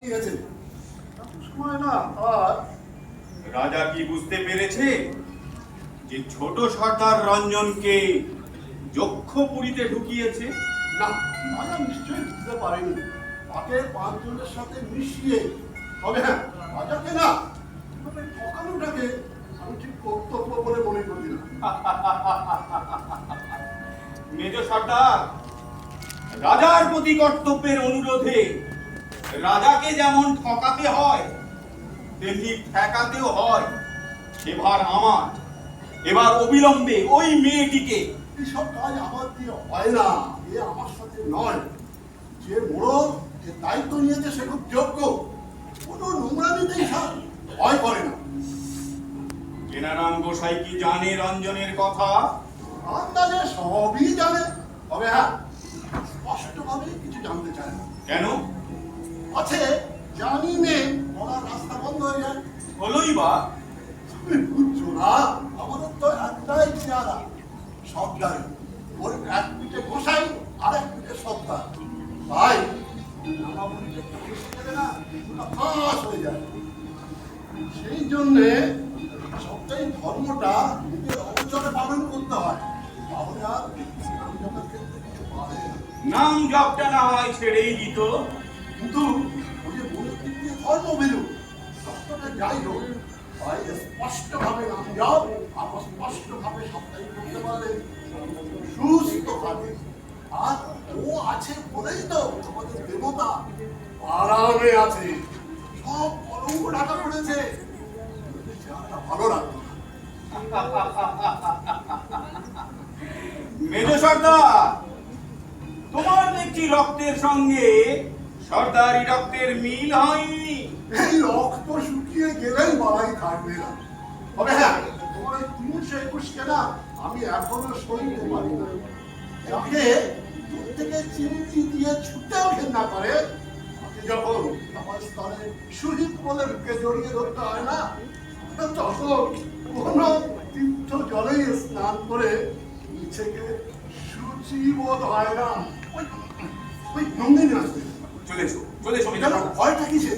ঠিক আছে সময় না আর রাজা কি বুঝতে পেরেছে যে ছোট সর্দার রঞ্জনকে যক্ষপুরীতে ঢুকিয়েছে? না রাজা নিশ্চয়ই বুঝতে পারেনি তাকে পাঁচজনের সাথে মিশিয়ে। তবে হ্যাঁ, রাজাকে না তবে ঠকানোটাকে আমি ঠিক কর্তব্য বলে মনে করি না। মেজ সর্দার, রাজার প্রতি কর্তব্যের অনুরোধে রাজাকে যেমন ঠকাতে হয় তেমনি ঠেকাতেও হয়। এবার আমার, এবার অবিলম্বে ওই মেয়েটিকে। এইসব কাজ আমার দিয়ে হয় না, এ আমার সাথে নয়। যে মোড়ল যে দায়িত্ব নিয়েছে সে খুব যোগ্য, কোনো নোংরামিতেই ভয় করে না। জেনারাম গোসাই কি জানে রঞ্জনের কথা? আন্দাজে সবই জানে, তবে হ্যাঁ স্পষ্টভাবে কিছু জানতে চায় না। কেন? আছে জানি নে বলার রাস্তা বন্ধ হয়ে যায়। হলোই বা। তুমি বুঝছো না, আমাদের তো একটাই চেহারা সর্দারি। ওর এক পিঠে গোসাই আর এক পিঠে সর্দার। ভাই নামাবলিটা একটু বেশি দেবে না, ওটা ফাঁস হয়ে যায়। সেই জন্যে সবটাই ধর্মটা নিজের অবচরে পালন করতে হয়, তাহলে আর নামজপের ক্ষেত্রে কিছু পারে না। নাম জপটা না হয় ছেড়েই দিত। কিন্তু ওই যে মনের দিক দিয়ে ধর্ম বেরো সত্যটা যাই হোক, ভাই স্পষ্টভাবে নাম যাও আর স্পষ্টভাবে সবটাই করতে পারলে সুস্থ থাকে। আর ও আছে বলেই তো আমাদের দেবতা আরামে আছে, সব কলঙ্ক ঢাকা পড়েছে, চেহারাটা ভালো রাখতো না। মেজ সর্দার, তোমার দেখছি রক্তের সঙ্গে সর্দারি রক্তের মিল হয়নি। এই রক্ত শুকিয়ে গেলেই বাড়াই থাকবে না। তবে হ্যাঁ, তোমার ওই 321 না আমি এখনো সইতে পারি না। যাকে দূর থেকে চিমটি দিয়ে ছুটেও ঘেন্না করে, তাকে যখন আমার স্তরে শহীদ বলে বুকে জড়িয়ে ধরতে হয় না, তখন কোন তীর্থ জলেই স্নান করে নিজেকে শুচি বোধ হয় না। ওই নন্দিনী আসবে, চলে এসো, চলে এসো মেজ কেন সর্দার। ভয়টা কিসে?